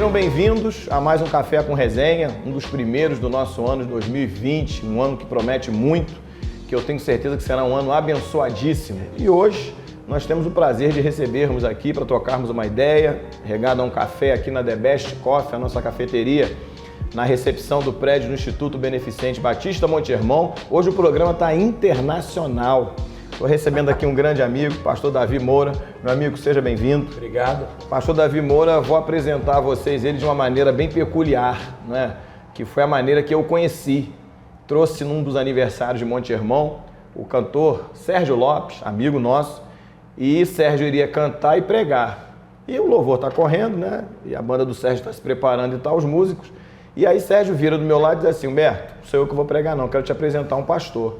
Sejam bem-vindos a mais um Café com Resenha, um dos primeiros do nosso ano de 2020, um ano que promete muito, que eu tenho certeza que será um ano abençoadíssimo. E hoje nós temos o prazer de recebermos aqui para trocarmos uma ideia, regado a um café aqui na The Best Coffee, a nossa cafeteria, na recepção do prédio do Instituto Beneficente Batista Monte Hermon. Hoje o programa está internacional. Estou recebendo aqui um grande amigo, pastor Davi Moura. Meu amigo, seja bem-vindo. Obrigado. Pastor Davi Moura, vou apresentar a vocês ele de uma maneira bem peculiar, né? Que foi a maneira que eu conheci. Trouxe num dos aniversários de Monte Hermon o cantor Sérgio Lopes, amigo nosso, e Sérgio iria cantar e pregar. E o louvor está correndo, né? E a banda do Sérgio está se preparando e tal, os músicos. E aí Sérgio vira do meu lado e diz assim: Humberto, não sou eu que vou pregar não, quero te apresentar um pastor.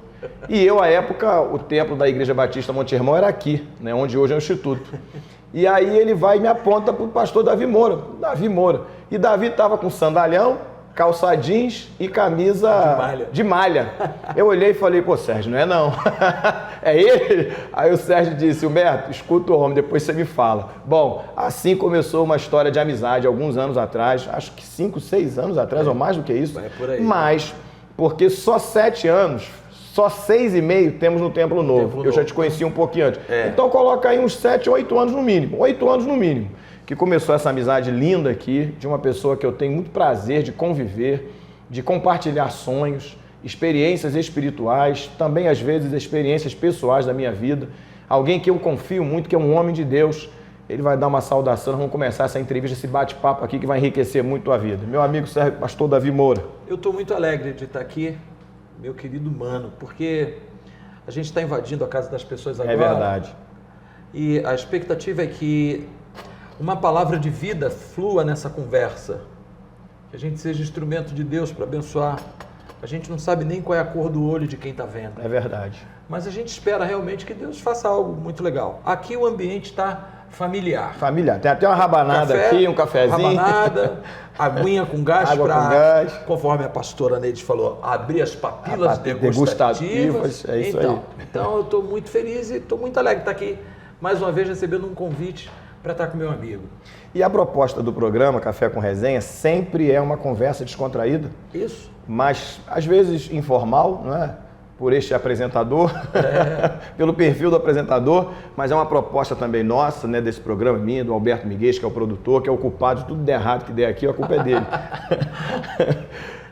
E eu, à época, o templo da Igreja Batista Monte Hermon era aqui, né, onde hoje é o Instituto. E aí ele vai e me aponta para o pastor Davi Moura. E Davi estava com sandalhão, calça jeans e camisa de malha. Eu olhei e falei: pô, Sérgio, não é não. É ele? Aí o Sérgio disse: Humberto, escuta o homem, depois você me fala. Bom, assim começou uma história de amizade, alguns anos atrás, acho que 5, 6 anos atrás, ou mais do que isso. É por aí. Mas, porque só 7 anos... Só 6,5 temos no Templo Novo. Eu já te conheci um pouquinho antes. Então coloca aí uns 7, 8 anos no mínimo. 8 anos no mínimo. Que começou essa amizade linda aqui, de uma pessoa que eu tenho muito prazer de conviver, de compartilhar sonhos, experiências espirituais, também às vezes experiências pessoais da minha vida. Alguém que eu confio muito, que é um homem de Deus. Ele vai dar uma saudação, vamos começar essa entrevista, esse bate-papo aqui que vai enriquecer muito a vida. Meu amigo pastor Davi Moura. Eu estou muito alegre de estar aqui, meu querido mano, porque a gente está invadindo a casa das pessoas agora. É verdade. E a expectativa é que uma palavra de vida flua nessa conversa, que a gente seja instrumento de Deus para abençoar. A gente não sabe nem qual é a cor do olho de quem está vendo. É verdade. Mas a gente espera realmente que Deus faça algo muito legal. Aqui o ambiente está familiar. Familiar. Tem até uma rabanada aqui, um cafezinho. Rabanada, aguinha com gás para, conforme a pastora Neide falou, abrir as papilas degustativas. É isso aí. Então eu estou muito feliz e estou muito alegre de estar aqui, mais uma vez, recebendo um convite para estar com meu amigo. E a proposta do programa Café com Resenha sempre é uma conversa descontraída. Isso. Mas, às vezes, informal, não é? Por este apresentador, pelo perfil do apresentador, mas é uma proposta também nossa, né, desse programa minha, do Alberto Miguel, que é o produtor, que é o culpado de tudo de errado que der aqui, a culpa é dele.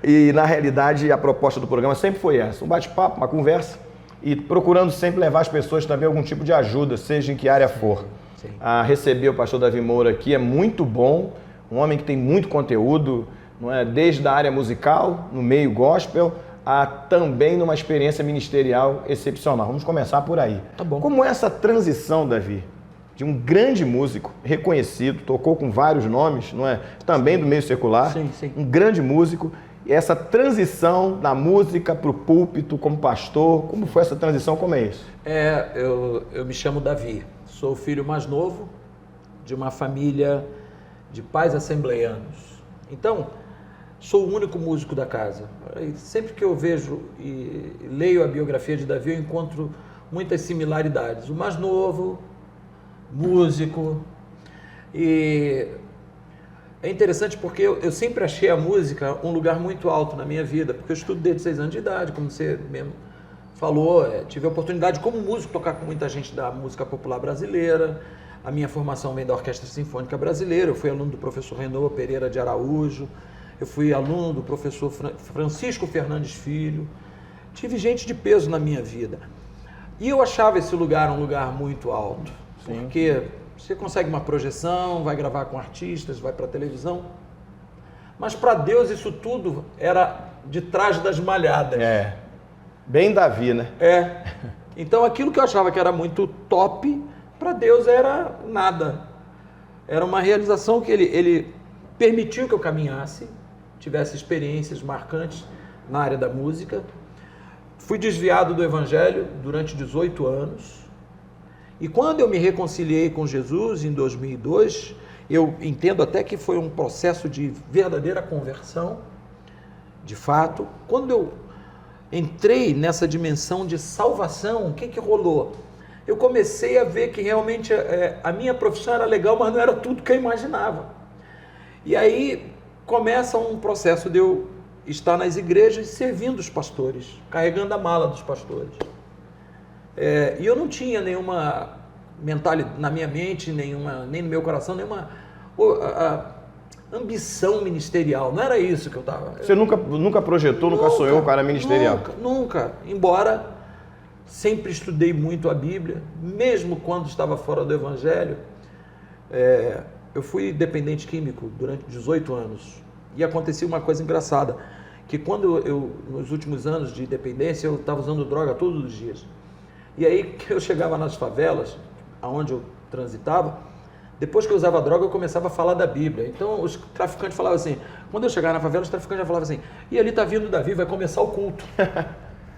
E, na realidade, a proposta do programa sempre foi essa, um bate-papo, uma conversa, e procurando sempre levar as pessoas também a algum tipo de ajuda, seja em que área for. Sim. Receber o pastor Davi Moura aqui é muito bom, um homem que tem muito conteúdo, não é? Desde a área musical, no meio gospel, também numa experiência ministerial excepcional. Vamos começar por aí. Tá bom. Como é essa transição, Davi, de um grande músico reconhecido, tocou com vários nomes, não é? Também do meio secular, sim. Um grande músico, e essa transição da música para o púlpito como pastor, como foi essa transição, como é isso? Eu me chamo Davi, sou o filho mais novo de uma família de pais assembleianos. Então, sou o único músico da casa. E sempre que eu vejo e leio a biografia de Davi, eu encontro muitas similaridades. O mais novo, músico. E é interessante porque eu sempre achei a música um lugar muito alto na minha vida, porque eu estudo desde 6 anos de idade, como você mesmo falou. Tive a oportunidade, como músico, tocar com muita gente da música popular brasileira. A minha formação vem da Orquestra Sinfônica Brasileira. Eu fui aluno do professor Renô Pereira de Araújo. Eu fui aluno do professor Francisco Fernandes Filho. Tive gente de peso na minha vida. E eu achava esse lugar um lugar muito alto. Sim. Porque você consegue uma projeção, vai gravar com artistas, vai para a televisão. Mas para Deus isso tudo era de trás das malhadas. Bem Davi, né? Então aquilo que eu achava que era muito top, para Deus era nada. Era uma realização que ele permitiu que eu caminhasse, tivesse experiências marcantes na área da música. Fui desviado do Evangelho durante 18 anos. E quando eu me reconciliei com Jesus em 2002, eu entendo até que foi um processo de verdadeira conversão, de fato. Quando eu entrei nessa dimensão de salvação, o que rolou? Eu comecei a ver que realmente a minha profissão era legal, mas não era tudo que eu imaginava. E aí começa um processo de eu estar nas igrejas servindo os pastores, carregando a mala dos pastores. E eu não tinha nenhuma mentalidade na minha mente, nem no meu coração, nenhuma ambição ministerial. Não era isso que eu estava. Você nunca projetou, nunca sonhou com a área ministerial? Nunca. Embora sempre estudei muito a Bíblia, mesmo quando estava fora do Evangelho. Eu fui dependente químico durante 18 anos. E acontecia uma coisa engraçada, que quando nos últimos anos de dependência, eu estava usando droga todos os dias. E aí que eu chegava nas favelas, aonde eu transitava, depois que eu usava droga, eu começava a falar da Bíblia. Então os traficantes falavam assim, quando eu chegava na favela, os traficantes já falavam assim, e ali está vindo Davi, vai começar o culto.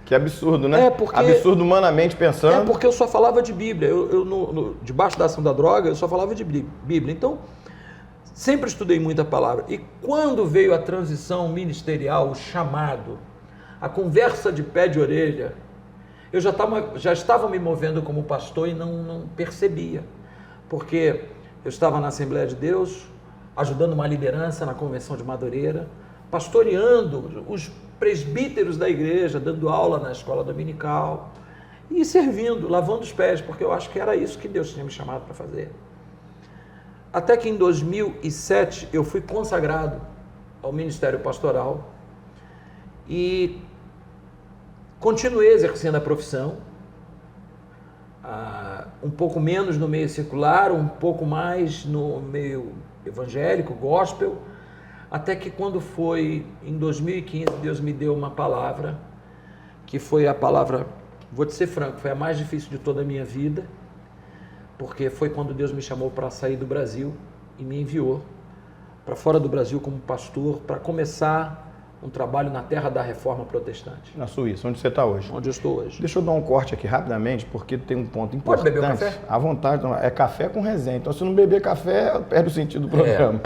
Que absurdo, né? Absurdo humanamente pensando. Porque eu só falava de Bíblia. Debaixo da ação da droga, eu só falava de Bíblia. Então, sempre estudei muita palavra. E quando veio a transição ministerial, o chamado, a conversa de pé de orelha, eu já estava me movendo como pastor e não percebia. Porque eu estava na Assembleia de Deus, ajudando uma liderança na Convenção de Madureira, pastoreando os presbíteros da igreja, dando aula na escola dominical e servindo, lavando os pés, porque eu acho que era isso que Deus tinha me chamado para fazer. Até que em 2007 eu fui consagrado ao ministério pastoral e continuei exercendo a profissão, um pouco menos no meio secular, um pouco mais no meio evangélico, gospel, até que quando foi em 2015, Deus me deu uma palavra, que foi a palavra, vou te ser franco, foi a mais difícil de toda a minha vida, porque foi quando Deus me chamou para sair do Brasil e me enviou para fora do Brasil como pastor, para começar um trabalho na terra da reforma protestante. Na Suíça, onde você está hoje. Onde eu estou hoje. Deixa eu dar um corte aqui rapidamente, porque tem um ponto importante. Pode beber o café? À vontade, é café com resenha. Então, se não beber café, perde o sentido do programa.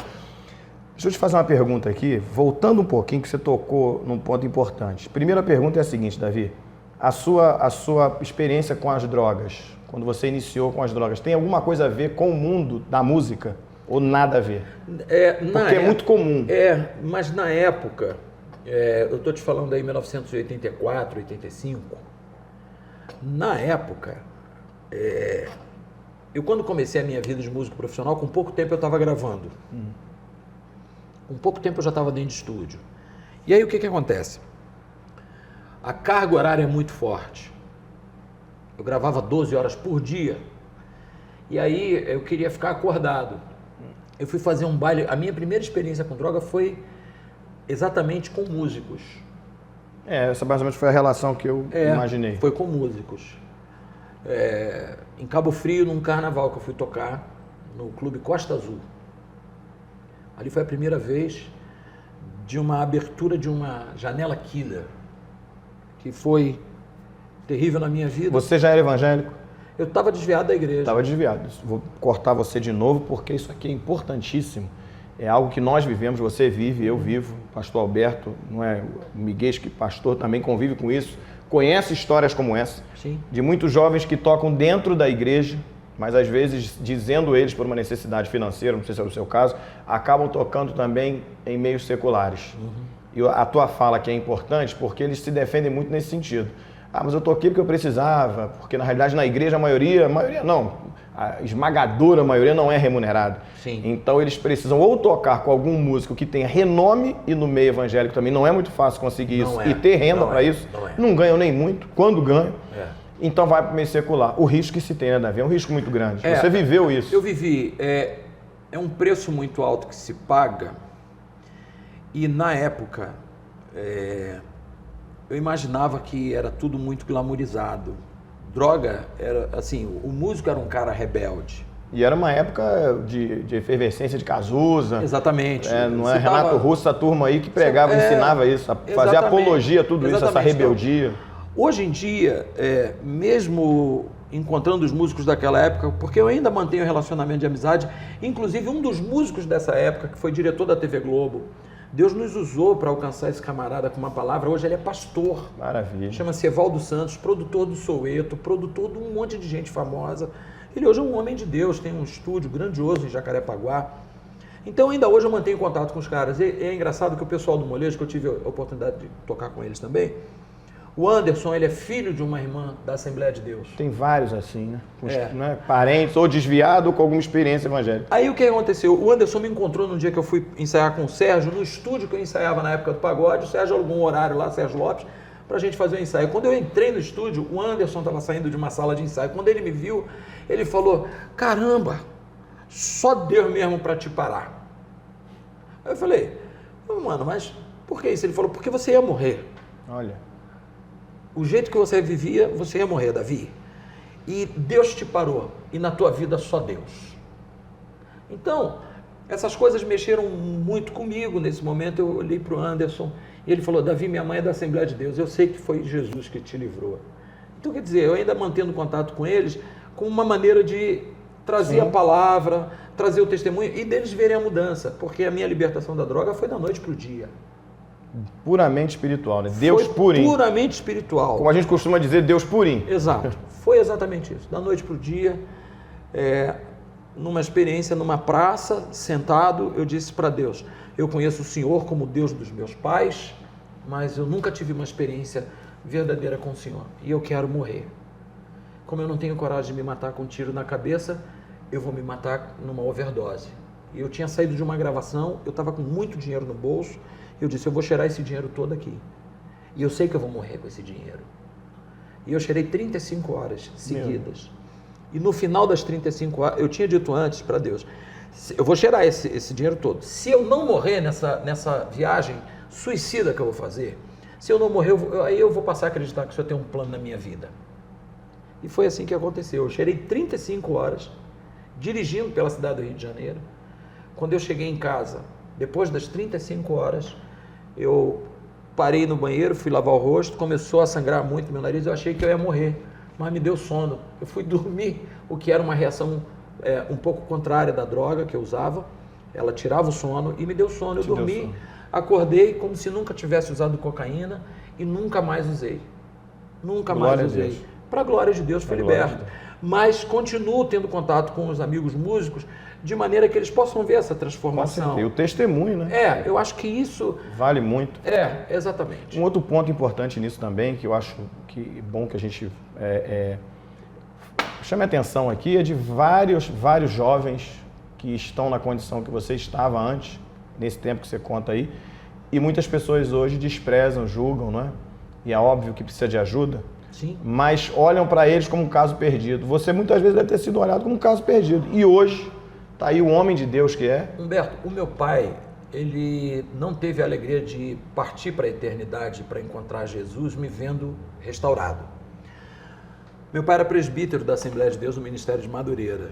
Deixa eu te fazer uma pergunta aqui, voltando um pouquinho, que você tocou num ponto importante. Primeira pergunta é a seguinte, Davi. A sua experiência com as drogas, quando você iniciou com as drogas, tem alguma coisa a ver com o mundo da música ou nada a ver? Porque é muito comum. Mas na época, eu estou te falando aí 1984, 85, na época, eu quando comecei a minha vida de músico profissional, com pouco tempo eu estava gravando. Com pouco tempo eu já estava dentro de estúdio. E aí o que acontece? A carga horária é muito forte. Eu gravava 12 horas por dia. E aí eu queria ficar acordado. Eu fui fazer um baile. A minha primeira experiência com droga foi exatamente com músicos. Essa mais ou menos foi a relação que eu imaginei. Foi com músicos. Em Cabo Frio, num carnaval que eu fui tocar, no Clube Costa Azul. Ali foi a primeira vez de uma abertura de uma janela killer, que foi terrível na minha vida. Você já era evangélico? Eu estava desviado da igreja. Estava desviado. Vou cortar você de novo, porque isso aqui é importantíssimo. É algo que nós vivemos, você vive, eu vivo. Pastor Alberto, não é o Miguel, que pastor também convive com isso. Conhece histórias como essa. Sim. De muitos jovens que tocam dentro da igreja, mas às vezes, dizendo eles por uma necessidade financeira, não sei se é o seu caso, acabam tocando também em meios seculares. E a tua fala aqui é importante porque eles se defendem muito nesse sentido. Mas eu toquei porque eu precisava, porque na realidade na igreja a maioria não, a esmagadora maioria não é remunerada. Sim. Então eles precisam ou tocar com algum músico que tenha renome, e no meio evangélico também não é muito fácil conseguir isso, e ter renda para isso, não ganham nem muito, quando ganham. Então vai para o meio secular. O risco que se tem, né, Davi? É um risco muito grande. Você viveu isso. Eu vivi. É um preço muito alto que se paga. E na época, eu imaginava que era tudo muito glamourizado. Droga, era assim, o músico era um cara rebelde. E era uma época de efervescência de Cazuza. Exatamente. Não é Renato Russo, essa turma aí que pregava, ensinava isso, a fazer apologia a tudo isso, essa rebeldia. Hoje em dia, mesmo encontrando os músicos daquela época, porque eu ainda mantenho relacionamento de amizade, inclusive um dos músicos dessa época, que foi diretor da TV Globo, Deus nos usou para alcançar esse camarada com uma palavra. Hoje ele é pastor. Maravilha. Chama-se Evaldo Santos, produtor do Soweto, produtor de um monte de gente famosa. Ele hoje é um homem de Deus, tem um estúdio grandioso em Jacarepaguá. Então, ainda hoje eu mantenho contato com os caras. E é engraçado que o pessoal do molejo, que eu tive a oportunidade de tocar com eles também, o Anderson, ele é filho de uma irmã da Assembleia de Deus. Tem vários assim, né? Né? Parentes ou desviado ou com alguma experiência evangélica. Aí o que aconteceu? O Anderson me encontrou no dia que eu fui ensaiar com o Sérgio, no estúdio que eu ensaiava na época do pagode. O Sérgio alugou um horário lá, Sérgio Lopes, pra gente fazer o ensaio. Quando eu entrei no estúdio, o Anderson estava saindo de uma sala de ensaio. Quando ele me viu, ele falou: caramba, só Deus mesmo para te parar. Aí eu falei: mano, mas por que isso? Ele falou: porque você ia morrer. Olha. O jeito que você vivia, você ia morrer, Davi. E Deus te parou. E na tua vida só Deus. Então, essas coisas mexeram muito comigo. Nesse momento eu olhei para o Anderson e ele falou: Davi, minha mãe é da Assembleia de Deus. Eu sei que foi Jesus que te livrou. Então, quer dizer, eu ainda mantendo contato com eles como uma maneira de trazer a palavra, trazer o testemunho e deles verem a mudança. Porque a minha libertação da droga foi da noite para o dia. Puramente espiritual, né? Deus foi purinho. Puramente espiritual. Como a gente costuma dizer, Deus purinho. Exato. Foi exatamente isso. Da noite para o dia, numa experiência, numa praça, sentado, eu disse para Deus: eu conheço o Senhor como Deus dos meus pais, mas eu nunca tive uma experiência verdadeira com o Senhor. E eu quero morrer. Como eu não tenho coragem de me matar com um tiro na cabeça, eu vou me matar numa overdose. E eu tinha saído de uma gravação, eu estava com muito dinheiro no bolso. Eu disse: eu vou cheirar esse dinheiro todo aqui. E eu sei que eu vou morrer com esse dinheiro. E eu cheirei 35 horas seguidas. E no final das 35 horas, eu tinha dito antes para Deus: eu vou cheirar esse dinheiro todo. Se eu não morrer nessa viagem suicida que eu vou fazer, se eu não morrer, aí eu vou passar a acreditar que o Senhor tem um plano na minha vida. E foi assim que aconteceu. Eu cheirei 35 horas, dirigindo pela cidade do Rio de Janeiro. Quando eu cheguei em casa, depois das 35 horas, eu parei no banheiro, fui lavar o rosto, começou a sangrar muito meu nariz, eu achei que eu ia morrer, mas me deu sono. Eu fui dormir, o que era uma reação um pouco contrária da droga que eu usava. Ela tirava o sono e me deu sono. Eu dormi, acordei como se nunca tivesse usado cocaína e nunca mais usei. Nunca mais usei. Para a glória de Deus, fui liberto. Mas continuo tendo contato com os amigos músicos, de maneira que eles possam ver essa transformação. E o testemunho, né? Eu acho que isso... vale muito. Exatamente. Um outro ponto importante nisso também, que eu acho que é bom que a gente chame a atenção aqui, é de vários jovens que estão na condição que você estava antes, nesse tempo que você conta aí, e muitas pessoas hoje desprezam, julgam, não é? E é óbvio que precisa de ajuda. Sim. Mas olham para eles como um caso perdido. Você muitas vezes deve ter sido olhado como um caso perdido. E hoje, está aí o homem de Deus que é. Humberto, o meu pai, ele não teve a alegria de partir para a eternidade para encontrar Jesus me vendo restaurado. Meu pai era presbítero da Assembleia de Deus no Ministério de Madureira.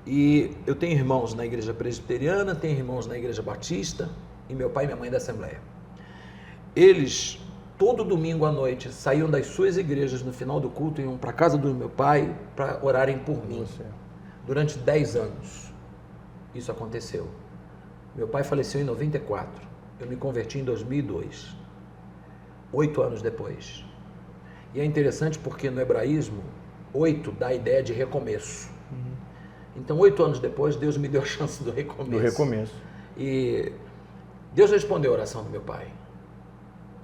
E eu tenho irmãos na igreja presbiteriana, tenho irmãos na igreja batista, e meu pai e minha mãe da Assembleia. Eles... todo domingo à noite, saíam das suas igrejas no final do culto e iam para a casa do meu pai para orarem por mim. Durante 10 anos, isso aconteceu. Meu pai faleceu em 94. Eu me converti em 2002. 8 anos depois. E é interessante porque no hebraísmo, 8 dá a ideia de recomeço. Então, 8 anos depois, Deus me deu a chance do recomeço. Do recomeço. E Deus respondeu a oração do meu pai.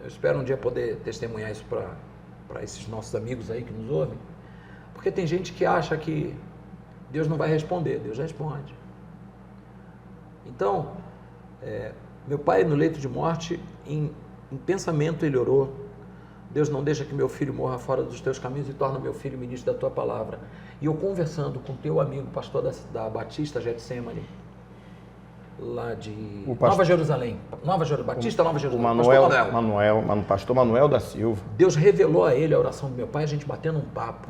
Eu espero um dia poder testemunhar isso para esses nossos amigos aí que nos ouvem, porque tem gente que acha que Deus não vai responder. Deus responde. Então, meu pai no leito de morte, em pensamento ele orou: Deus, não deixa que meu filho morra fora dos teus caminhos e torna meu filho ministro da tua palavra. E eu conversando com teu amigo, pastor da Batista Getsemane, lá de Nova Jerusalém. Batista Nova Jerusalém. O pastor Manuel da Silva. Deus revelou a ele a oração do meu pai, a gente batendo um papo.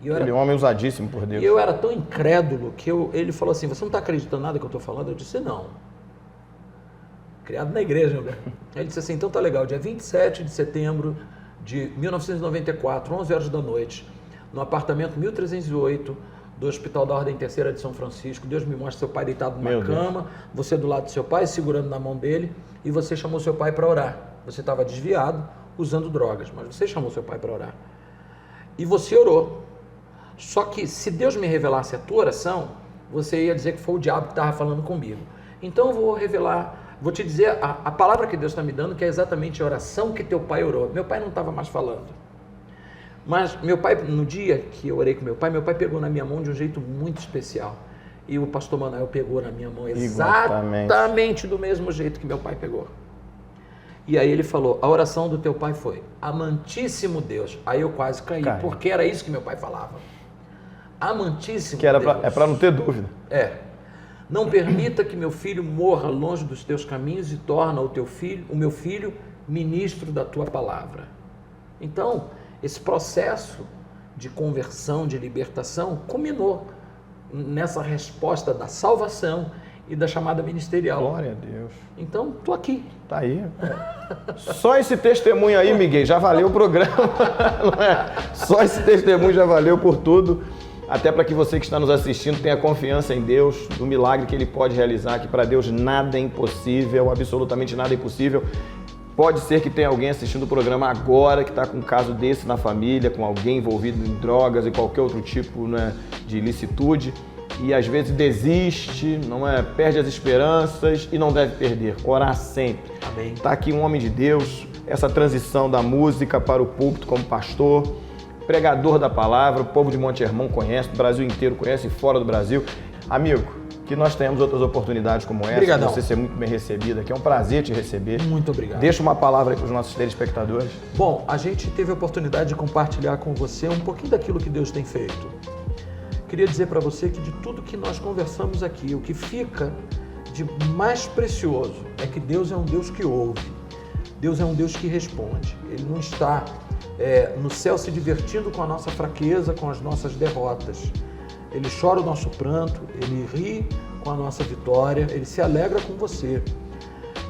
Ele é um homem usadíssimo por Deus. E eu era tão incrédulo que ele falou assim: você não está acreditando nada que eu estou falando? Eu disse: não. Criado na igreja, né? Ele disse assim: então tá legal, dia 27 de setembro de 1994, 11 horas da noite, no apartamento 1308, do Hospital da Ordem Terceira de São Francisco, Deus me mostra seu pai deitado numa cama, você do lado do seu pai, segurando na mão dele, e você chamou seu pai para orar. Você estava desviado, usando drogas, mas você chamou seu pai para orar. E você orou. Só que se Deus me revelasse a tua oração, você ia dizer que foi o diabo que estava falando comigo. Então eu vou revelar, vou te dizer a palavra que Deus está me dando, que é exatamente a oração que teu pai orou. Meu pai não estava mais falando. Mas meu pai, no dia que eu orei com meu pai pegou na minha mão de um jeito muito especial. E o pastor Manuel pegou na minha mão exatamente do mesmo jeito que meu pai pegou. E aí ele falou, a oração do teu pai foi, amantíssimo Deus. Aí eu quase caí, porque era isso que meu pai falava. Amantíssimo que era Deus. É para não ter dúvida. Não permita que meu filho morra longe dos teus caminhos e torna o meu filho ministro da tua palavra. Então, esse processo de conversão, de libertação, culminou nessa resposta da salvação e da chamada ministerial. Glória a Deus. Então, estou aqui. Tá aí. Só esse testemunho aí, Miguel, já valeu o programa. Não é? Só esse testemunho já valeu por tudo. Até para que você que está nos assistindo tenha confiança em Deus, do milagre que Ele pode realizar, que para Deus nada é impossível, absolutamente nada é impossível. Pode ser que tenha alguém assistindo o programa agora que está com um caso desse na família, com alguém envolvido em drogas e qualquer outro tipo, né, de ilicitude, e às vezes desiste, não é? Perde as esperanças e não deve perder. Orar sempre. Amém. Está aqui um homem de Deus, essa transição da música para o púlpito como pastor, pregador da palavra, o povo de Monte Hermon conhece, o Brasil inteiro conhece e fora do Brasil. Amigo, que nós tenhamos outras oportunidades como essa, Obrigadão. você ser muito bem recebido aqui, é um prazer te receber. Muito obrigado. Deixa uma palavra aí para os nossos telespectadores. Bom, a gente teve a oportunidade de compartilhar com você um pouquinho daquilo que Deus tem feito. Queria dizer para você que de tudo que nós conversamos aqui, o que fica de mais precioso é que Deus é um Deus que ouve, Deus é um Deus que responde. Ele não está no céu se divertindo com a nossa fraqueza, com as nossas derrotas. Ele chora o nosso pranto, ele ri com a nossa vitória, ele se alegra com você.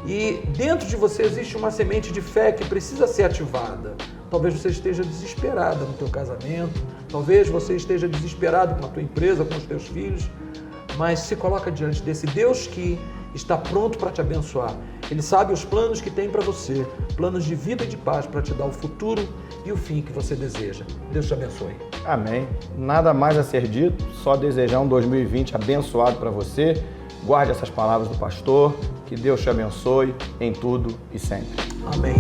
E dentro de você existe uma semente de fé que precisa ser ativada. Talvez você esteja desesperada no teu casamento, talvez você esteja desesperado com a tua empresa, com os teus filhos, mas se coloca diante desse Deus que está pronto para te abençoar. Ele sabe os planos que tem para você, planos de vida e de paz para te dar o futuro e o fim que você deseja. Deus te abençoe. Amém. Nada mais a ser dito, só desejar um 2020 abençoado para você. Guarde essas palavras do pastor, que Deus te abençoe em tudo e sempre. Amém.